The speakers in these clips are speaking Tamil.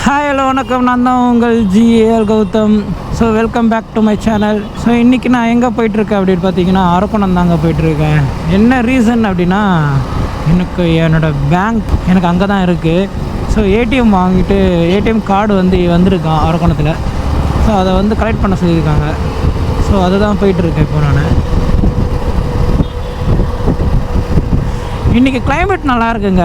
ஹாய் ஹலோ வணக்கம், நான் தான் உங்கள் GAL Gautham. So welcome back to my channel. So இன்றைக்கி நான் எங்கே போயிட்டுருக்கேன் அப்படின்னு பார்த்தீங்கன்னா அரக்கோணம் தாங்க போயிட்டுருக்கேன். என்ன ரீசன் அப்படின்னா எனக்கு என்னோடய பேங்க் எனக்கு அங்கே தான் இருக்குது. ஸோ ஏடிஎம் வாங்கிட்டு ஏடிஎம் கார்டு வந்திருக்கான் அரக்கோணத்தில். ஸோ அதை கலெக்ட் பண்ண சொல்லியிருக்காங்க. ஸோ அதுதான் போயிட்டுருக்கேன் இப்போ நான். இன்றைக்கி கிளைமேட் நல்லா இருக்குங்க.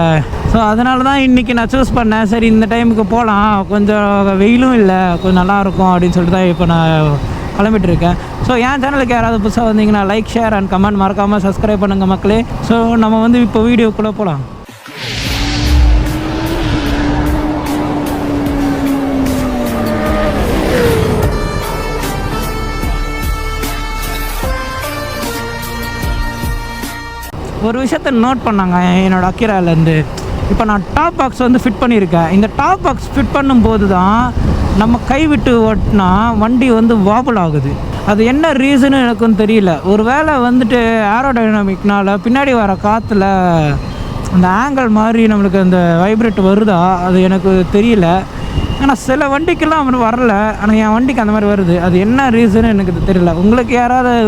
ஸோ அதனால தான் இன்றைக்கி நான் சூஸ் பண்ணேன். சரி, இந்த டைமுக்கு போகலாம், கொஞ்சம் வெயிலும் இல்லை, கொஞ்சம் நல்லாயிருக்கும் அப்படின்னு சொல்லிட்டு தான் இப்போ நான் கிளம்பிட்டுருக்கேன். ஸோ என் சேனலுக்கு யாராவது புதுசாக வந்தீங்கன்னா லைக், ஷேர் அண்ட் கமெண்ட் மறக்காமல் சப்ஸ்கிரைப் பண்ணுங்கள் மக்களே. ஸோ நம்ம இப்போ வீடியோக்குள்ளே போகலாம். ஒரு விஷயத்தை நோட் பண்ணாங்க என்னோடய அக்கிராலேருந்து. இப்போ நான் டாப் பாக்ஸ் ஃபிட் பண்ணியிருக்கேன். இந்த டாப் பாக்ஸ் ஃபிட் பண்ணும்போது தான் நம்ம கைவிட்டு ஓட்டினா வண்டி வாபல் ஆகுது. அது என்ன ரீசனு எனக்கும் தெரியல. ஒரு வேளை ஏரோடைனமிக்னால் பின்னாடி வர காற்றுல அந்த ஆங்கிள் மாதிரி நம்மளுக்கு அந்த வைப்ரேட் வருதா, அது எனக்கு தெரியல. ஆனால் சில வண்டிக்கெல்லாம் வரல, ஆனால் என் வண்டிக்கு அந்த மாதிரி வருது. அது என்ன ரீசனு எனக்கு தெரியல.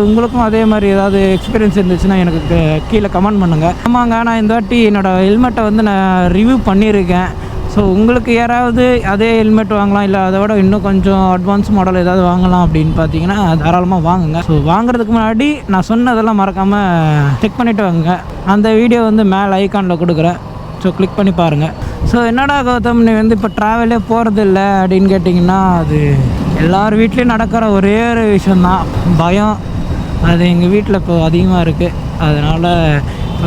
உங்களுக்கும் அதே மாதிரி ஏதாவது எக்ஸ்பீரியன்ஸ் இருந்துச்சுன்னா எனக்கு கீழே கமெண்ட் பண்ணுங்கள். ஆமாங்க, நான் இந்த வாட்டி என்னோடய ஹெல்மெட்டை நான் ரிவ்யூ பண்ணியிருக்கேன். ஸோ உங்களுக்கு யாராவது அதே ஹெல்மெட் வாங்கலாம், இல்லை அதை விட இன்னும் கொஞ்சம் அட்வான்ஸ் மாடல் ஏதாவது வாங்கலாம் அப்படின்னு பார்த்தீங்கன்னா தாராளமாக வாங்குங்க. ஸோ வாங்குறதுக்கு முன்னாடி நான் சொன்னதெல்லாம் மறக்காமல் செக் பண்ணிவிட்டு வாங்க. அந்த வீடியோ மேலே ஐக்கானில் கொடுக்குறேன். ஸோ கிளிக் பண்ணி பாருங்கள். ஸோ என்னடா கௌதம், நீ இப்போ ட்ராவலே போகிறதில்ல அப்படின்னு கேட்டிங்கன்னா, அது எல்லார் வீட்லேயும் நடக்கிற ஒரே ஒரு விஷயந்தான், பயம். அது எங்கள் வீட்டில் இப்போ அதிகமாக இருக்குது. அதனால்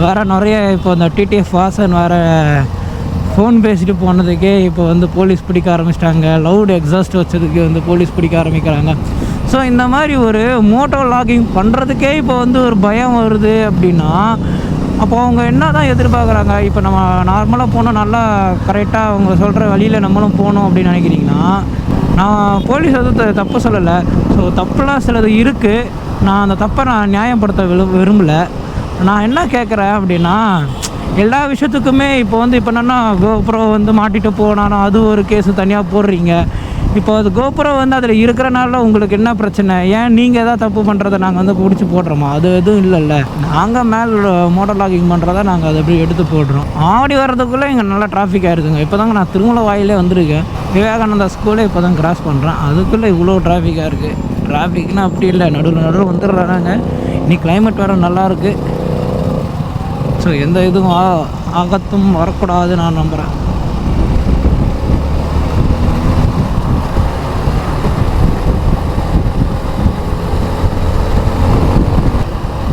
வேறு நிறைய இப்போ இந்த டிடிஎஃப் வாசன் வேறு ஃபோன் பேசிட்டு போனதுக்கே இப்போ போலீஸ் பிடிக்க ஆரம்பிச்சிட்டாங்க. லவுட் எக்ஸாஸ்ட் வச்சதுக்கு போலீஸ் பிடிக்க ஆரம்பிக்கிறாங்க. ஸோ இந்த மாதிரி ஒரு மோட்டோ லாகிங் பண்ணுறதுக்கே இப்போ ஒரு பயம் வருது அப்படின்னா, அப்போ அவங்க என்ன தான் எதிர்பார்க்குறாங்க? இப்போ நம்ம நார்மலாக போகணும், நல்லா கரெக்டாக அவங்க சொல்கிற வழியில் நம்மளும் போகணும் அப்படின்னு நினைக்கிறீங்கன்னா, நான் போலீஸ் தப்பு சொல்லலை. ஸோ தப்புலாம் சிலது இருக்குது. நான் அந்த தப்பை நியாயப்படுத்த விரும்பலை. நான் என்ன கேட்குறேன் அப்படின்னா, எல்லா விஷயத்துக்குமே இப்போ என்னென்னா கோப்ரோ மாட்டிட்டு போனாலும் அது ஒரு கேஸு தனியாக போடுறீங்க. இப்போ அது கோப்ரோ அதில் இருக்கிறனால உங்களுக்கு என்ன பிரச்சனை? ஏன் நீங்கள் எதாவது தப்பு பண்ணுறதை நாங்கள் பிடிச்சி போடுறோமா? அது எதுவும் இல்லைல்ல. நாங்கள் மேலே மோட்டர் லாகிங் பண்ணுறதா நாங்கள் அதை எப்படி எடுத்து போடுறோம். ஆடி வர்றதுக்குள்ளே இங்கே நல்லா டிராஃபிக் ஆகிருக்குங்க. இப்போ தாங்க நான் திருமலை வாயிலே வந்திருக்கேன். விவேகானந்தா ஸ்கூலே இப்போ தான் கிராஸ் பண்ணுறேன். அதுக்குள்ளே இவ்வளோ டிராஃபிக்காக இருக்குது. டிராஃபிக்னால் அப்படி இல்லை, நடுவில் வந்துடுறாங்க. இன்னைக்கு கிளைமேட் வேறு நல்லாயிருக்கு. ஸோ எந்த இதுவும் ஆகத்தும் வரக்கூடாது நான் நம்புகிறேன்.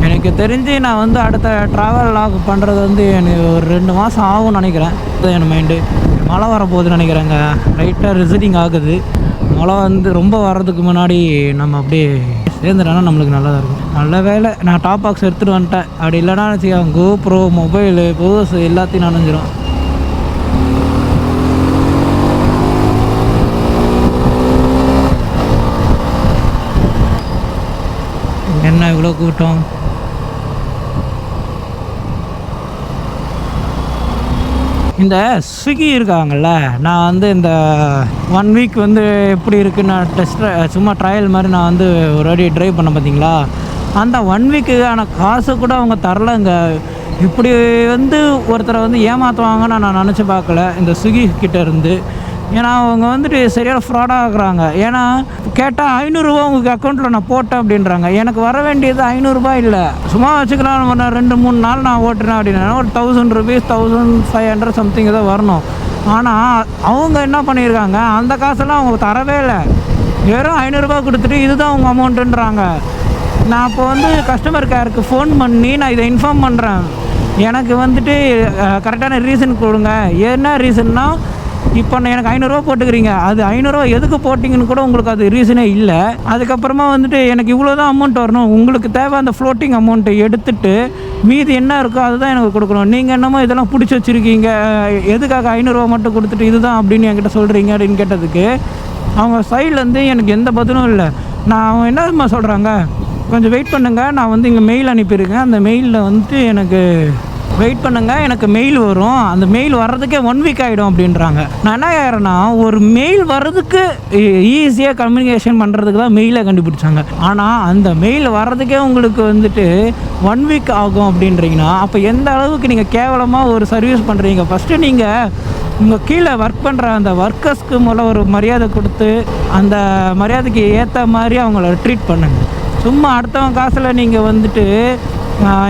எனக்கு தெரிஞ்சு நான் அடுத்த ட்ராவல் லாக் பண்ணுறது எனக்கு ஒரு 2 மாதம் ஆகும்னு நினைக்கிறேன். என் மைண்டு மழை வரப்போகுதுன்னு நினைக்கிறேங்க. லைட்டாக ரிசல்ட்டிங் ஆகுது. மழை ரொம்ப வர்றதுக்கு முன்னாடி நம்ம அப்படியே சேர்ந்துட்டோன்னா நம்மளுக்கு நல்லதாக இருக்கும். நல்ல வேலை நான் டாப் பாக்ஸ் எடுத்துகிட்டு வந்துட்டேன். அப்படி இல்லைனா வச்சுக்கோங்க, கோப்ரோ, மொபைலு, பர்ஸ் எல்லாத்தையும் நனைஞ்சிரும். என்ன இவ்வளோ கூட்டம்? இந்த ஸ்விக்கி இருக்காங்கல்ல, நான் இந்த 1 வீக் எப்படி இருக்குன்னு நான் சும்மா ட்ரையல் மாதிரி நான் ஒரு வாட்டி ட்ரைவ் பண்ண பார்த்தீங்களா, அந்த 1 வீக்குக்கான காசு கூட அவங்க தரலைங்க. இப்படி ஒருத்தரை ஏமாற்றுவாங்கன்னு நான் நினச்சி பார்க்கல இந்த ஸ்விக்கி கிட்டேருந்து. ஏன்னா அவங்க சரியான ஃப்ராடாக ஆகுறாங்க. ஏன்னா கேட்டால் 500 ரூபா உங்களுக்கு அக்கௌண்ட்டில் நான் போட்டேன் அப்படின்றாங்க. எனக்கு வர வேண்டியது 500 ரூபா இல்லை. சும்மா வச்சுக்கலாம், 2-3 நாள் நான் ஓட்டுறேன் அப்படின்னா ஒரு 1000 rupees 1500 சம்திங் ஏதோ வரணும். ஆனால் அவங்க என்ன பண்ணியிருக்காங்க, அந்த காசெல்லாம் அவங்க தரவே இல்லை. வெறும் 500 ரூபா கொடுத்துட்டு இதுதான் அவங்க அமௌண்ட்டுன்றாங்க. நான் இப்போ கஸ்டமர் கேருக்கு ஃபோன் பண்ணி நான் இதை இன்ஃபார்ம் பண்ணுறேன். எனக்கு கரெக்டான ரீசன் கொடுங்க. என்ன ரீசன்னா, இப்போ எனக்கு 500 ரூபா போட்டுக்கிறீங்க, அது 500 ரூபா எதுக்கு போட்டிங்கன்னு கூட உங்களுக்கு அது ரீசனே இல்லை. அதுக்கப்புறமா எனக்கு இவ்வளோ தான் அமௌண்ட் வரணும், உங்களுக்கு தேவை அந்த ஃப்ளோட்டிங் அமௌண்ட்டை எடுத்துகிட்டு மீதி என்ன இருக்கோ அதுதான் எனக்கு கொடுக்கணும். நீங்கள் என்னமோ இதெல்லாம் பிடிச்சி வச்சுருக்கீங்க, எதுக்காக 500 ரூபா மட்டும் கொடுத்துட்டு இதுதான் அப்படின்னு என்கிட்ட சொல்கிறீங்க அப்படின்னு கேட்டதுக்கு அவங்க சைட்லேருந்து எனக்கு எந்த பதிலும் இல்லை. நான் அவங்க என்ன சொல்கிறாங்க, கொஞ்சம் வெயிட் பண்ணுங்கள், நான் இங்கே மெயில் அனுப்பியிருக்கேன், அந்த மெயிலில் எனக்கு வெயிட் பண்ணுங்கள், எனக்கு மெயில் வரும், அந்த மெயில் வர்றதுக்கே 1 வீக் ஆகிடும் அப்படின்றாங்க. நான் என்ன கேட்குறேன்னா, ஒரு மெயில் வர்றதுக்கு ஈஸியாக கம்யூனிகேஷன் பண்ணுறதுக்கு தான் மெயிலை கண்டுபிடிச்சாங்க. ஆனால் அந்த மெயில் வர்றதுக்கே உங்களுக்கு வந்துட்டு 1 வீக் ஆகும் அப்படின்றீங்கன்னா, அப்போ எந்த அளவுக்கு நீங்கள் கேவலமாக ஒரு சர்வீஸ் பண்ணுறீங்க. ஃபஸ்ட்டு நீங்கள் உங்கள் கீழே ஒர்க் பண்ணுற அந்த ஒர்க்கர்ஸ்க்கு ஒரு மரியாதை கொடுத்து அந்த மரியாதைக்கு ஏற்ற மாதிரி அவங்கள ட்ரீட் பண்ணுங்கள். சும்மா அடுத்தவன் காசில் நீங்கள் வந்துட்டு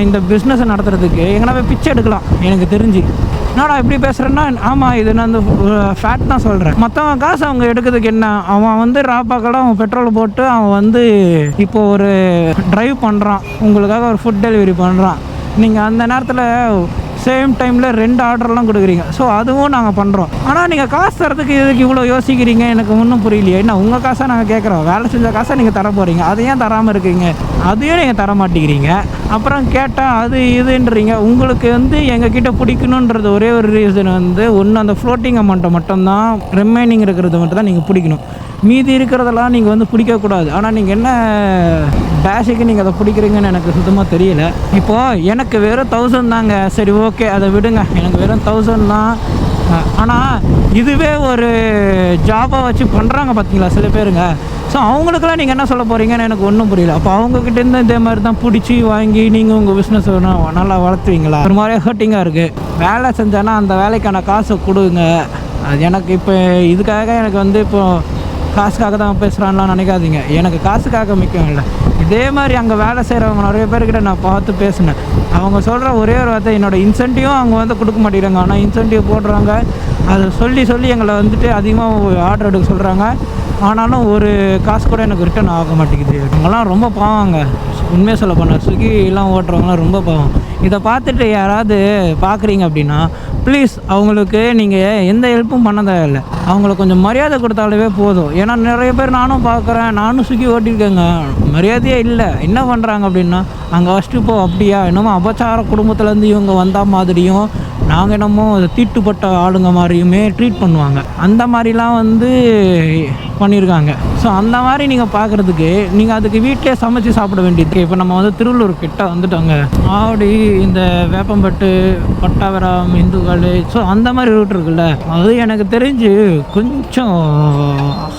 இந்த பிஸ்னஸை நடத்துறதுக்கு எங்கன்னா போய் பிச்சை எடுக்கலாம். எனக்கு தெரிஞ்சு என்னடா இப்படி பேசுகிறேன்னா, ஆமாம் இது நான் அந்த ஃபேக்ட் தான் சொல்கிறேன். மற்றவன் காசு அவங்க எடுக்கிறதுக்கு என்ன, அவன் வந்து ராப்பாக்கெல்லாம் அவன் பெட்ரோல் போட்டு அவன் வந்து இப்போது ஒரு ட்ரைவ் பண்ணுறான், உங்களுக்காக ஒரு ஃபுட் டெலிவரி பண்ணுறான். நீங்கள் அந்த நேரத்தில் சேம் டைமில் 2 ஆர்டர்லாம் கொடுக்குறீங்க. ஸோ அதுவும் நாங்கள் பண்ணுறோம். ஆனால் நீங்கள் காசு தரத்துக்கு இதுக்கு இவ்வளோ யோசிக்கிறீங்க, எனக்கு ஒன்றும் புரியலையே. என்ன உங்கள் காசாக நாங்கள் கேட்குறோம், வேலை செஞ்ச காசை நீங்கள் தர போகிறீங்க, அதை ஏன் தராமல் இருக்கீங்க, அதையும் நீங்கள் தர மாட்டேங்கிறீங்க. அப்புறம் கேட்டால் அது இதுன்றீங்க. உங்களுக்கு வந்து எங்ககிட்ட பிடிக்கணுன்றது ஒரே ஒரு ரீசன் வந்து ஒன்று, அந்த ஃப்ளோட்டிங் அமௌண்ட்டை மட்டும்தான், ரிமைனிங் இருக்கிறத மட்டும் தான் நீங்கள் பிடிக்கணும். மீதி இருக்கிறதெல்லாம் நீங்கள் வந்து பிடிக்கக்கூடாது. ஆனால் நீங்கள் என்ன பேஷுக்கு நீங்கள் அதை பிடிக்கிறீங்கன்னு எனக்கு சுத்தமாக தெரியல. இப்போது எனக்கு வெறும் 1000 தாங்க, சரி ஓகே அதை விடுங்க, எனக்கு வெறும் 1000 தான். ஆனால் இதுவே ஒரு ஜாபாக வச்சு பண்ணுறாங்க பார்த்தீங்களா சில பேருங்க. ஸோ அவங்களுக்கெல்லாம் நீங்கள் என்ன சொல்ல போகிறீங்கன்னு எனக்கு ஒன்றும் புரியல. அப்போ அவங்கக்கிட்டேருந்து இதே மாதிரி தான் பிடிச்சி வாங்கி நீங்கள் உங்கள் பிஸ்னஸ் நல்லா வளர்த்துவீங்களா? ஒரு மாதிரியே ஹர்ட்டிங்காக இருக்குது. வேலை செஞ்சேன்னா அந்த வேலைக்கான காசை கொடுங்க. அது எனக்கு இப்போ இதுக்காக எனக்கு வந்து இப்போது காசுக்காக தான் பேசுகிறான்லாம் நினைக்காதீங்க. எனக்கு காசுக்காக முக்கியம் இல்லை. இதே மாதிரி அங்கே வேலை செய்கிறவங்க நிறைய பேர்கிட்ட நான் பார்த்து பேசினேன். அவங்க சொல்கிற ஒரே ஒரு வார்த்தை, என்னோடய இன்சென்டிவும் அவங்க வந்து கொடுக்க மாட்டேங்கிறாங்க. ஆனால் இன்சென்டிவ் போடுறாங்க, அதை சொல்லி எங்களை வந்துட்டு அதிகமாக ஆர்டர் எடுக்க சொல்கிறாங்க. ஆனாலும் ஒரு காசு கூட எனக்கு ரிட்டர்ன் ஆக மாட்டேங்குது. அவங்களாம் ரொம்ப பாவாங்க, உண்மையாக சொல்ல போனால் ஸ்விக்கிலாம் ஓட்டுறவங்களாம் ரொம்ப பாவம். இதை பார்த்துட்டு யாராவது பார்க்குறீங்க அப்படின்னா ப்ளீஸ் அவங்களுக்கு நீங்கள் எந்த ஹெல்ப்பும் பண்ண தேவையில்லை. அவங்களுக்கு கொஞ்சம் மரியாதை கொடுத்தாலே போதும். ஏன்னா நிறைய பேர் நானும் பார்க்குறேன், நானும் ஸ்விக்கி ஓட்டியிருக்கேங்க, மரியாதையே இல்லை. என்ன பண்ணுறாங்க அப்படின்னா, அங்கே ஃபஸ்ட்டு இப்போ அப்படியா என்னமோ அபச்சார குடும்பத்துலேருந்து இவங்க வந்தால் மாதிரியும், நாங்கள் என்னமோ தீட்டுப்பட்ட ஆளுங்க மாதிரியுமே ட்ரீட் பண்ணுவாங்க. அந்த மாதிரிலாம் வந்து பண்ணியிருக்காங்க. ஸோ அந்த மாதிரி நீங்கள் பார்க்குறதுக்கு நீங்கள் அதுக்கு வீட்டிலே சமைச்சு சாப்பிட வேண்டியது. இப்போ நம்ம வந்து திருவள்ளூர் கிட்ட வந்துட்டோங்க. ஆவடி, இந்த வேப்பம்பட்டு, பட்டாவரம், இந்துக்கள், ஸோ அந்த மாதிரி ரூட் இருக்குல்ல, அது எனக்கு தெரிஞ்சு கொஞ்சம்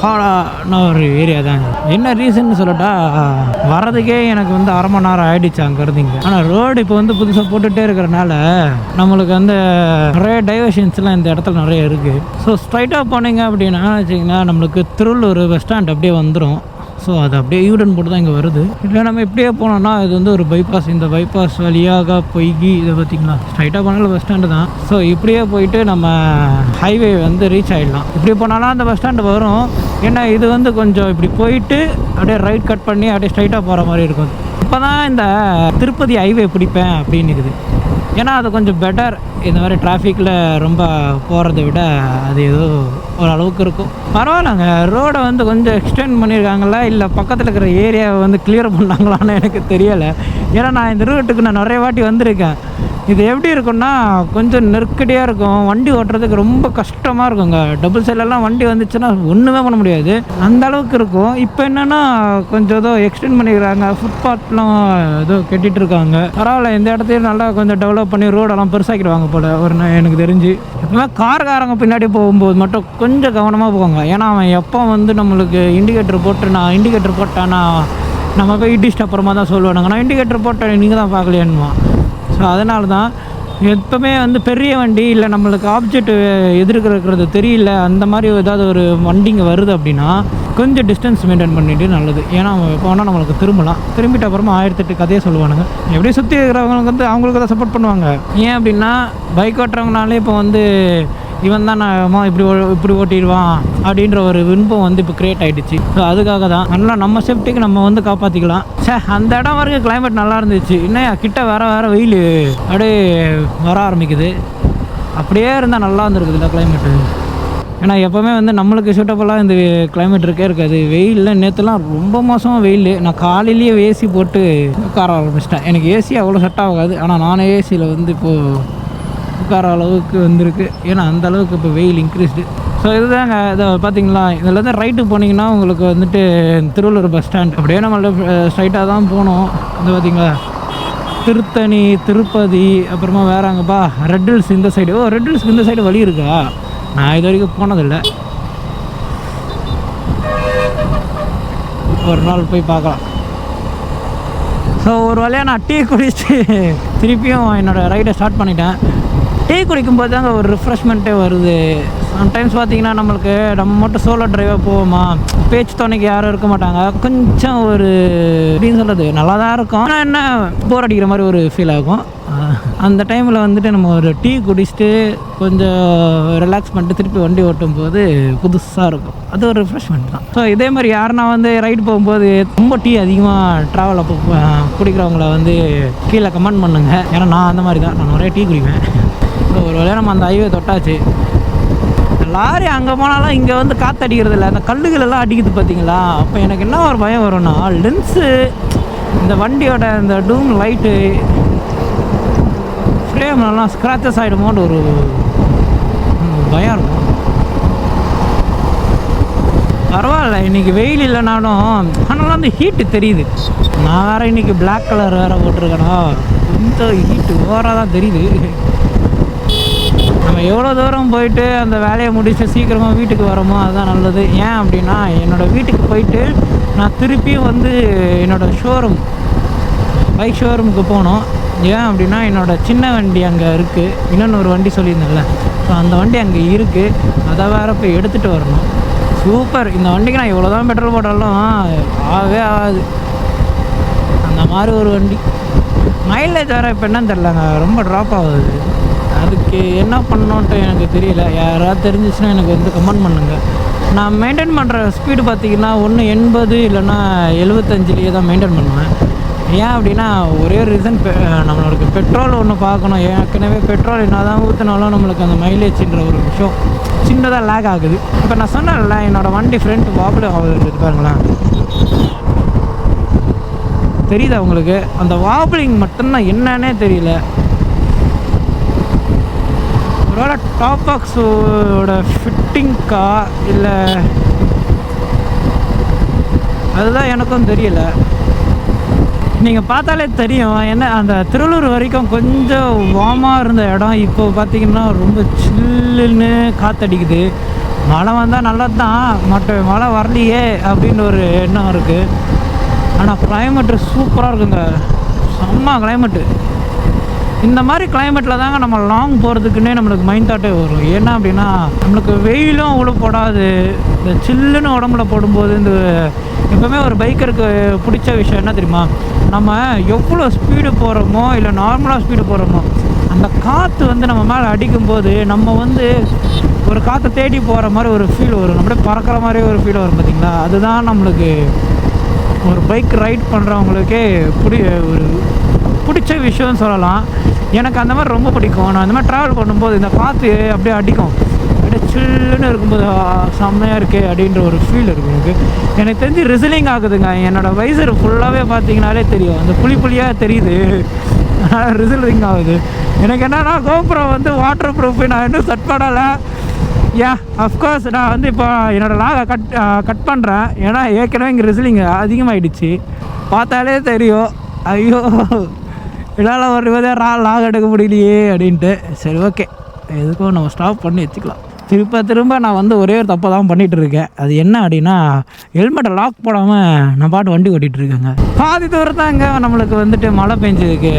ஹார்டான ஒரு ஏரியா தாங்க. என்ன ரீசன் சொல்லட்டா, வரதுக்கே எனக்கு வந்து அரை மணி நேரம் ஆகிடுச்சு அங்கே இருந்தீங்க. ஆனால் ரோடு இப்போ வந்து புதுசாக போட்டுகிட்டே இருக்கிறனால நம்மளுக்கு வந்து நிறைய டைவர்ஷன்ஸ்லாம் இந்த இடத்துல நிறைய இருக்குது. ஸோ ஸ்ட்ரைட்டாக போனீங்க அப்படின்னா வச்சிங்கன்னா நம்மளுக்கு திருவள்ளூர் பஸ் ஸ்டாண்ட் அப்படியே வந்துடும். ஸோ அது அப்படியே யூடன் போட்டு தான் இங்கே வருது. இல்லை நம்ம இப்படியே போனோம்னா இது வந்து ஒரு பைபாஸ். இந்த பைபாஸ் வழியாக பொய்கி இதை பார்த்திங்களா, ஸ்ட்ரைட்டாக போனாலும் பஸ் ஸ்டாண்டு தான். ஸோ இப்படியே போயிட்டு நம்ம ஹைவே வந்து ரீச் ஆகிடலாம். இப்படி போனாலும் அந்த பஸ் ஸ்டாண்டு வரும். ஏன்னா இது வந்து கொஞ்சம் இப்படி போயிட்டு அப்படியே ரைட் கட் பண்ணி அப்படியே ஸ்ட்ரைட்டாக போகிற மாதிரி இருக்கும். இப்போ தான் இந்த திருப்பதி ஹைவே பிடிப்பேன் அப்படின்னு இருக்குது. ஏன்னா அது கொஞ்சம் பெட்டர். இந்த மாதிரி டிராஃபிக்கில் ரொம்ப போகிறத விட அது ஏதோ ஓரளவுக்கு இருக்கும். பரவாயில்லங்க, ரோடை வந்து கொஞ்சம் எக்ஸ்டெண்ட் பண்ணியிருக்காங்களா இல்லை பக்கத்தில் இருக்கிற ஏரியாவை வந்து கிளியர் பண்ணாங்களான்னு எனக்கு தெரியலை. ஏன்னா நான் இந்த ரூட்டுக்கு நான் நிறைய வாட்டி வந்திருக்கேன். இது எப்படி இருக்குன்னா கொஞ்சம் நெருக்கடியாக இருக்கும், வண்டி ஓட்டுறதுக்கு ரொம்ப கஷ்டமாக இருக்குங்க. டபுள் சைட்லலாம் வண்டி வந்துச்சுன்னா ஒன்றுமே பண்ண முடியாது, அந்த அளவுக்கு இருக்கும். இப்போ என்னென்னா கொஞ்சம் ஏதோ எக்ஸ்டெண்ட் பண்ணிக்கிறாங்க, ஃபுட்பாத்லாம் ஏதோ கட்டிகிட்டு இருக்காங்க. பரவாயில்ல, இந்த இடத்தையும் நல்லா கொஞ்சம் டெவலப் பண்ணி ரோடெல்லாம் பெருசாக்கிடுவாங்க போல் ஒரு எனக்கு தெரிஞ்சு. எப்பவுமே கார்காரங்க பின்னாடி போகும்போது மட்டும் கொஞ்சம் கவனமாக போவாங்க. ஏன்னா அவன் எப்போ வந்து நம்மளுக்கு இண்டிகேட்டர் போட்டானா நம்ம போய் இடிச்சிட்டு அப்புறமா தான் சொல்லுவானுங்க, நான் இண்டிகேட்டர் போட்டேன் நீங்கள் தான் பார்க்கலையான்னுவான். ஸோ அதனால தான் எப்போவுமே வந்து பெரிய வண்டி இல்லை நம்மளுக்கு ஆப்ஜெக்ட் எதிர்க்கிறது தெரியல, அந்த மாதிரி ஏதாவது ஒரு வண்டிங்க வருது அப்படின்னா கொஞ்சம் டிஸ்டன்ஸ் மெயின்டைன் பண்ணிட்டு நல்லது. ஏன்னா அவங்க எப்போ வேணால் நம்மளுக்கு திரும்பிட்டு அப்புறமா 1008 கதையை சொல்லுவானுங்க. எப்படி சுற்றி இருக்கிறவங்களுக்கு வந்து அவங்களுக்கு தான் சப்போர்ட் பண்ணுவாங்க. ஏன் அப்படின்னா பைக் ஓட்டுறவங்கனாலே இப்போ வந்து இவன் தான் நான் இப்படி ஓட்டிடுவான் அப்படின்ற ஒரு விருப்பம் வந்து இப்போ க்ரியேட் ஆகிடுச்சு. ஸோ அதுக்காக தான் நல்லா நம்ம சேஃப்டிக்கு நம்ம வந்து காப்பாற்றிக்கலாம். அந்த இடம் வரைக்கும் கிளைமேட் நல்லா இருந்துச்சு. இன்னும் கிட்ட வேற வெயில் அப்படியே வர ஆரம்பிக்குது. அப்படியே இருந்தால் நல்லா இருந்திருக்குதுல்ல கிளைமேட்டு. ஏன்னா எப்போவுமே வந்து நம்மளுக்கு சூட்டபுளாக இந்த கிளைமேட் இருக்காது. வெயிலில் நேற்றுலாம் ரொம்ப மோசமாக வெயில். நான் காலையிலேயே ஏசி போட்டு உட்கார ஆரம்பிச்சிட்டேன். எனக்கு ஏசி அவ்வளோ செட் ஆகாது, ஆனால் நானே ஏசியில் வந்து இப்போது உட்கார அளவுக்கு வந்திருக்கு. ஏன்னா அந்த அளவுக்கு இப்போ வெயில் இன்க்ரீஸ்டு. ஸோ இதுதாங்க, இதை பார்த்தீங்களா, இதில் தான் ரைட்டு போனீங்கன்னா உங்களுக்கு வந்துட்டு திருவள்ளூர் பஸ் ஸ்டாண்ட். அப்படியே நம்ம ஸ்ட்ரைட்டாக தான் போகணும். இது பார்த்தீங்களா திருத்தணி, திருப்பதி, அப்புறமா வேற அங்கேப்பா ரெட் ஹில்ஸ் இந்த சைடு. ஓ, ரெட் ஹில்ஸ்க்கு இந்த சைடு வழி இருக்கா? நான் இது வரைக்கும் போனதில்லை. ஒரு நாள் போய் பார்க்கலாம். ஸோ ஒரு வழியாக நான் டீ குடிச்சிட்டு திருப்பியும் என்னோடய ரைடை ஸ்டார்ட் பண்ணிட்டேன். டீ குடிக்கும்போது தாங்க ஒரு ரிஃப்ரெஷ்மெண்ட்டே வருது. சம்டைம்ஸ் பார்த்திங்கன்னா நம்மளுக்கு நம்ம மட்டும் சோலோ ட்ரைவாக போவோமா, பேச்சு துணைக்கு யாரும் இருக்க மாட்டாங்க, கொஞ்சம் ஒரு எப்படின்னு சொல்கிறது நல்லா தான் இருக்கும். ஆனால் என்ன போர் அடிக்கிற மாதிரி ஒரு ஃபீல் ஆகும். அந்த டைமில் வந்துட்டு நம்ம ஒரு டீ குடிச்சிட்டு கொஞ்சம் ரிலாக்ஸ் பண்ணிட்டு திருப்பி வண்டி ஓட்டும் போது புதுசாக இருக்கும். அது ஒரு ரிஃப்ரெஷ்மெண்ட் தான். ஸோ இதே மாதிரி யாருன்னா வந்து ரைடு போகும்போது ரொம்ப டீ அதிகமாக ட்ராவல் அப்போ குடிக்கிறவங்கள வந்து கீழே கமெண்ட் பண்ணுங்க. ஏன்னா நான் அந்த மாதிரி தான், நான் நிறைய டீ குடிப்பேன். ஸோ ஒரு வேளை நம்ம அந்த ஹைவே தொட்டாச்சு. லாரி அங்கே போனாலும் இங்கே வந்து காற்று அடிக்கிறது இல்லை, அந்த கல்லுகள் எல்லாம் அடிக்குது பார்த்தீங்களா. அப்போ எனக்கு என்ன ஒரு பயம் வரும்னா, லென்ஸு, இந்த வண்டியோட இந்த டூம் லைட்டு, ஃப்ரேம்லாம் ஸ்க்ராச்சஸ் ஆகிடுமோன்னு ஒரு பயம் இருக்கும். பரவாயில்ல, இன்றைக்கி வெயில் இல்லைனாலும் ஆனாலும் அந்த ஹீட்டு தெரியுது. நான் வேறு இன்றைக்கி பிளாக் கலர் வேறு போட்டிருக்கேனா, கொஞ்சம் ஹீட்டு ஓவராக தான் தெரியுது. நம்ம எவ்வளோ தூரம் போயிட்டு அந்த வேலையை முடிச்சு சீக்கிரமாக வீட்டுக்கு வரோமோ அதுதான் நல்லது. ஏன் அப்படின்னா, என்னோடய வீட்டுக்கு போயிட்டு நான் திருப்பியும் வந்து என்னோடய ஷோரூம், பைக் ஷோரூமுக்கு போகணும். ஏன் அப்படின்னா, என்னோடய சின்ன வண்டி அங்கே இருக்குது, இன்னொன்று ஒரு வண்டி சொல்லியிருந்தேன்ல, ஸோ அந்த வண்டி அங்கே இருக்குது. அதை வேறு போய் எடுத்துகிட்டு வரணும். சூப்பர், இந்த வண்டிக்கு நான் எவ்வளோ தான் பெட்ரோல் போட்டாலும் ஆகவே ஆகாது. அந்த மாதிரி ஒரு வண்டி. மைலேஜ் வேறு இப்போ என்னன்னு தெரிலங்க, ரொம்ப ட்ராப் ஆகுது. அதுக்கு என்ன பண்ணணுன்ட்டு எனக்கு தெரியல. யாராவது தெரிஞ்சிச்சுன்னா எனக்கு வந்து கமெண்ட் பண்ணுங்கள். நான் மெயின்டைன் பண்ணுற ஸ்பீடு பார்த்திங்கன்னா 180 இல்லைன்னா 75 தான் மெயின்டைன் பண்ணுவேன். ஏன் அப்படின்னா, ஒரே ஒரு ரீசன், நம்மளுக்கு பெட்ரோல் ஒன்று பார்க்கணும். ஏற்கனவே பெட்ரோல் என்ன தான் ஊற்றினாலும் நம்மளுக்கு அந்த மைலேஜ்ன்ற ஒரு விஷயம் சின்னதாக லேக் ஆகுது. இப்போ நான் சொன்னேன்ல, என்னோடய வண்டி ஃப்ரண்ட் வாபிள் ஆகுது பாருங்களேன், தெரியுதா உங்களுக்கு? அந்த வாபிளிங் மட்டும்தான் என்னன்னே தெரியல. ஒருவேளை டாப் பாக்ஸோட ஃபிட்டிங்க்கா இல்லை, அதுதான் எனக்கும் தெரியல. நீங்கள் பார்த்தாலே தெரியும். என்ன, அந்த திருவள்ளூர் வரைக்கும் கொஞ்சம் வார்மாக இருந்த இடம் இப்போ பார்த்திங்கன்னா ரொம்ப சில்லுன்னு காற்றடிக்குது. மழை வந்தால் நல்லது தான், மழை வரலையே அப்படின்னு ஒரு எண்ணம் இருக்குது. ஆனால் கிளைமேட்டு சூப்பராக இருக்குங்க, செம்ம கிளைமேட்டு. இந்த மாதிரி கிளைமேட்டில் தாங்க நம்ம லாங் போகிறதுக்குன்னே நம்மளுக்கு மைண்ட் தாட்டே வரும். ஏன்னா அப்படின்னா, நம்மளுக்கு வெயிலும் அவ்வளோ போடாது. இந்த சில்லுன்னு உடம்புல போடும்போது, இந்த எப்போவுமே ஒரு பைக்கருக்கு பிடிச்ச விஷயம் என்ன தெரியுமா, நம்ம எவ்வளோ ஸ்பீடு போகிறோமோ இல்லை நார்மலாக ஸ்பீடு போகிறோமோ, அந்த காற்று வந்து நம்ம மேலே அடிக்கும்போது நம்ம வந்து ஒரு காற்றை தேடி போகிற மாதிரி ஒரு ஃபீல் வரும். நம்மளே பறக்கிற மாதிரி ஒரு ஃபீல் வரும் பார்த்திங்களா. அதுதான் நம்மளுக்கு ஒரு பைக் ரைட் பண்ணுறவங்களுக்கே ஒரு பிடிச்ச விஷயம்னு சொல்லலாம். எனக்கு அந்த மாதிரி ரொம்ப பிடிக்கும். நான் அந்த மாதிரி ட்ராவல் பண்ணும்போது இந்த காற்று அப்படியே அடிக்கும், அப்படியே சில்லுன்னு இருக்கும்போது செம்மையாக இருக்குது அப்படின்ற ஒரு ஃபீல் இருக்குது. எனக்கு தெரிஞ்சு ரிசலிங் ஆகுதுங்க. என்னோடய வைசர் ஃபுல்லாகவே பார்த்தீங்கனாலே தெரியும், அந்த புளியாக தெரியுது, ரிசலிங் ஆகுது. எனக்கு என்னென்னா, கோப்ரோ வந்து வாட்டர் ப்ரூஃப் நான் இன்னும் செட் பண்ணலை. அஃப்கோர்ஸ் நான் வந்து இப்போ என்னோடய லாகை கட் பண்ணுறேன். ஏன்னா ஏற்கனவே இங்கே ரிசலிங் அதிகமாகிடுச்சு, பார்த்தாலே தெரியும். ஐயோ, என்னால் ஒரு லாக் எடுக்க முடியலையே அப்படின்ட்டு. சரி, ஓகே, எதுக்கும் நம்ம ஸ்டாப் பண்ணி வச்சுக்கலாம். திரும்ப நான் வந்து ஒரே ஒரு தப்பை தான் பண்ணிகிட்டு இருக்கேன். அது என்ன அப்படின்னா, ஹெல்மெட்டை லாக் போடாமல் நான் பாட்டு வண்டி ஓட்டிகிட்டு இருக்கேங்க. பாதி தூரம் தாங்க நம்மளுக்கு வந்துட்டு மழை பெஞ்சதுக்கு.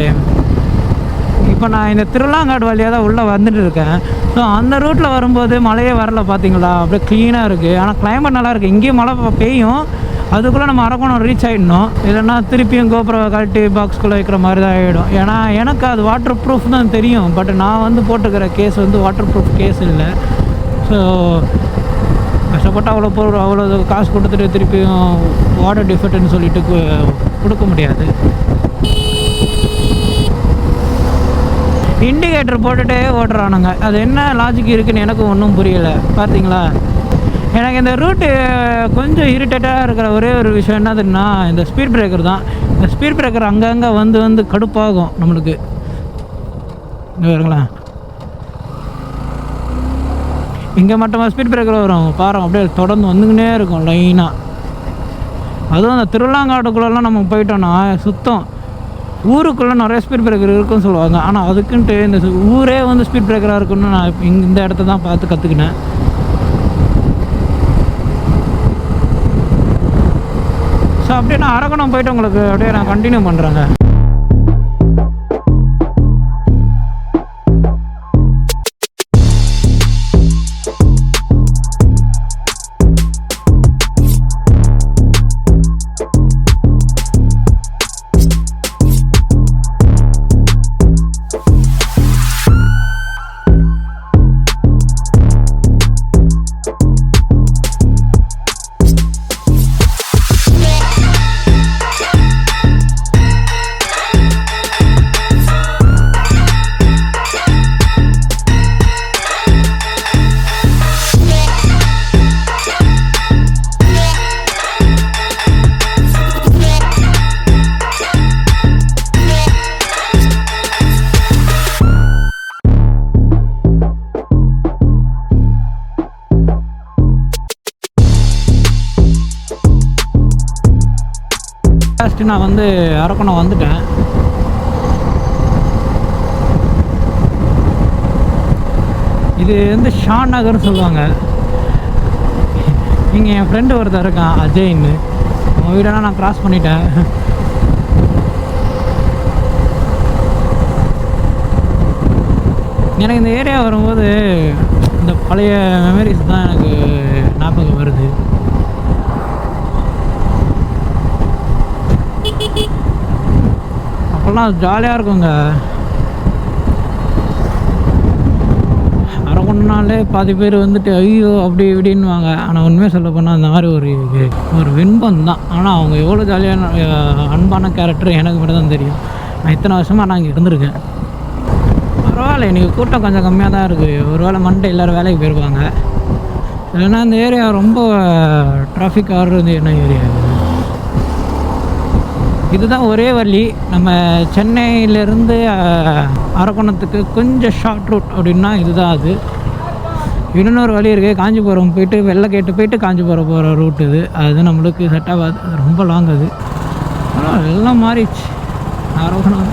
இப்போ நான் இந்த திருவிழாங்காடு வழியாக தான் உள்ளே வந்துட்டு இருக்கேன். ஸோ அந்த ரூட்டில் வரும்போது மழையே வரல பார்த்தீங்களா, அப்படியே க்ளீனாக இருக்குது. ஆனால் கிளைமேட் நல்லா இருக்குது. இங்கேயும் மழை பெய்யும், அதுக்குள்ளே நம்ம அரக்கோணம் ரீச் ஆகிடணும். இல்லைன்னா திருப்பியும் கோபுரம் கழட்டி பாக்ஸ்குள்ளே வைக்கிற மாதிரி தான் ஆகிடும். ஏன்னா எனக்கு அது வாட்டர் ப்ரூஃப் தான் தெரியும். பட் நான் வந்து போட்டுக்கிற கேஸ் வந்து வாட்டர் ப்ரூஃப் கேஸ் இல்லை. ஸோ கஷ்டப்பட்டு அவ்வளோ காசு கொடுத்துட்டு திருப்பியும் வாட்டர் டிஃபெக்ட்னு சொல்லிட்டு கொடுக்க முடியாது. இண்டிகேட்டர் போட்டுகிட்டே ஓட்டுறானுங்க. அது என்ன லாஜிக் இருக்குதுன்னு எனக்கு ஒன்றும் புரியலை. பார்த்தீங்களா, எனக்கு இந்த ரூட்டு கொஞ்சம் இரிட்டேட்டாக இருக்கிற ஒரே ஒரு விஷயம் என்னதுன்னா, இந்த ஸ்பீட் பிரேக்கர் தான். இந்த ஸ்பீட் பிரேக்கர் அங்கங்கே வந்து கடுப்பாகும் நம்மளுக்கு. வருங்களா, இங்கே மட்டுமா ஸ்பீட் பிரேக்கர் வரும் பாருங்க, அப்படியே தொடர்ந்து வந்துக்கினே இருக்கும் லைனாக. அதுவும் அந்த திருவிழாங்காட்டுக்குள்ளெல்லாம் நம்ம போயிட்டோன்னா சுத்தம் ஊருக்குள்ளே நிறைய ஸ்பீட் பிரேக்கர் இருக்குன்னு சொல்லுவாங்க. ஆனால் அதுக்குன்ட்டு இந்த ஊரே வந்து ஸ்பீட் பிரேக்கராக இருக்குன்னு நான் இந்த இடத்த தான் பார்த்து கற்றுக்கினேன். ஸோ அப்படியே நான் அரக்கணம் போயிட்டு உங்களுக்கு அப்படியே நான் கண்டினியூ பண்ணுறேங்க. நான் வந்து அரக்கணம் வந்துட்டேன். இது வந்து ஷான் நகர்னு சொல்லுவாங்க. இங்கே என் ஃப்ரெண்டு ஒருத்தர் இருக்கான் அஜய்ன்னு, அவன் வீடெல்லாம் நான் கிராஸ் பண்ணிட்டேன். எனக்கு இந்த ஏரியா வரும்போது இந்த பழைய மெமரிஸ் தான் எனக்கு ஞாபகம் வருது. அப்போல்லாம் ஜாலியாக இருக்குங்க. அரக்கொண்டாலே பாதி பேர் வந்துட்டு ஐயோ அப்படி இப்படின்வாங்க. ஆனால் உண்மையாக சொல்ல போனால் அந்த மாதிரி ஒரு வின்பம் தான். ஆனால் அவங்க எவ்வளோ ஜாலியான அன்பான கேரக்டர் எனக்கு மட்டும் தான் தெரியும். நான் இத்தனை வருஷமாக நான் இங்கே இருந்திருக்கேன். பரவாயில்ல, இன்றைக்கி கூட்டம் கொஞ்சம் கம்மியாக தான் இருக்குது. ஒரு வேளை மண்டே எல்லோரும் வேலைக்கு போயிருப்பாங்க. இல்லைன்னா இந்த ஏரியா ரொம்ப டிராஃபிக் ஆடுறது என்ன ஏரியா இதுதான் ஒரே வழி. நம்ம சென்னையிலேருந்து அரக்கோணத்துக்கு கொஞ்சம் ஷார்ட் ரூட் அப்படின்னா இதுதான். அது இன்னொரு வழி இருக்குது, காஞ்சிபுரம் போயிட்டு வெள்ளைக்கேட்டு போயிட்டு காஞ்சிபுரம் போகிற ரூட் இது. அது நம்மளுக்கு செட் ஆகாது, ரொம்ப லாங் அது. ஆனால் எல்லாம் மாறிடுச்சு அரக்கோணம்.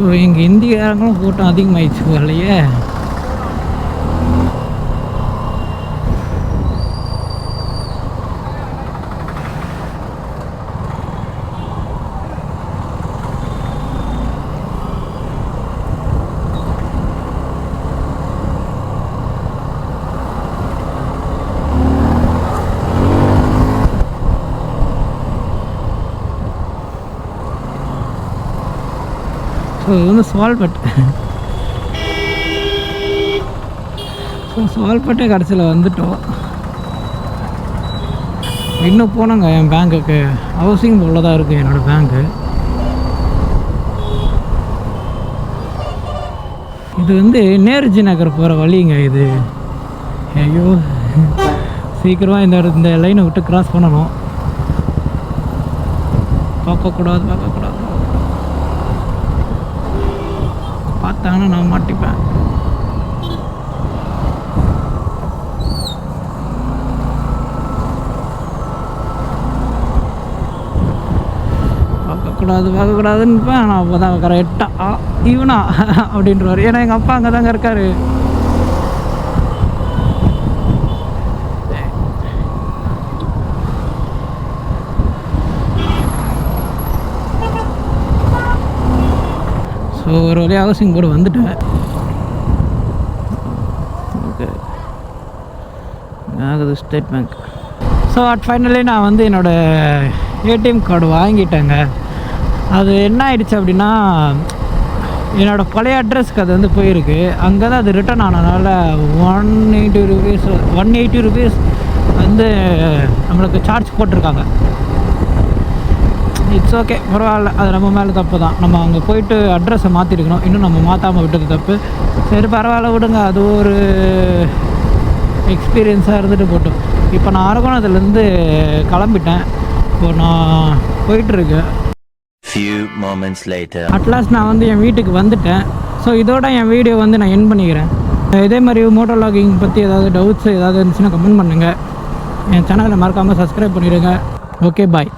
ஸோ எங்கள் இந்தியாரங்களும் கூட்டம் அதிகமாகிடுச்சு போகலையே. ஸோ இது வந்து சுவால்பட். ஸோ சுவால்பட்டே கடைசியில் வந்துட்டோம். இன்னும் போனாங்க என் பேங்க்குக்கு. ஹவுசிங் போல தான் இருக்குது என்னோடய பேங்க்கு. இது வந்து நேருஜி நகர் போகிற வழிங்க இது. ஐயோ சீக்கிரமாக இந்த லைனை விட்டு கிராஸ் பண்ணணும். பார்க்கக்கூடாது. பார்த்தாங்கன்னா நான் மாட்டிப்பேன். பார்க்கக்கூடாதுன்னு நான் அப்போ தான் கரெக்டாக இவனா அப்படின்றவார். ஏன்னா எங்கள் அப்பா அங்கே தாங்க இருக்கார். ஸோ ஒரு வழியாக ஹவுசிங் போர்டு வந்துட்டேன். ஓகே ஆகுது ஸ்டேட் பேங்க். ஸோ ஃபைனலி நான் வந்து என்னோடய ஏடிஎம் கார்டு வாங்கிட்டேங்க. அது என்ன ஆயிடுச்சு அப்படின்னா என்னோடய பழைய அட்ரஸ்க்கு அது வந்து போயிருக்கு. அங்கே தான் அது ரிட்டர்ன் ஆனதுனால 180 ருபீஸ் வந்து நம்மளுக்கு சார்ஜ் போட்டிருக்காங்க. இட்ஸ் ஓகே, பரவாயில்ல, அது நம்ம மேலே தப்பு தான். நம்ம அங்கே போயிட்டு அட்ரஸை மாற்றிருக்கணும், இன்னும் நம்ம மாற்றாமல் விட்டது தப்பு. சரி பரவாயில்ல விடுங்க, அது ஒரு எக்ஸ்பீரியன்ஸாக இருந்துட்டு போட்டோம். இப்போ நான் அரக்கோணத்துலேருந்து கிளம்பிட்டேன். இப்போ நான் போயிட்டுருக்கேன். அட்லாஸ்ட் நான் வந்து என் வீட்டுக்கு வந்துட்டேன். ஸோ இதோட என் வீடியோ வந்து நான் எண்ட் பண்ணிக்கிறேன். இதே மாதிரி மோட்டோ வ்ளாகிங் பற்றி ஏதாவது டவுட்ஸ் ஏதாவது இருந்துச்சுன்னா கமெண்ட் பண்ணுங்கள். என் சேனலை மறக்காமல் சப்ஸ்கிரைப் பண்ணிவிடுங்க. Okay bye.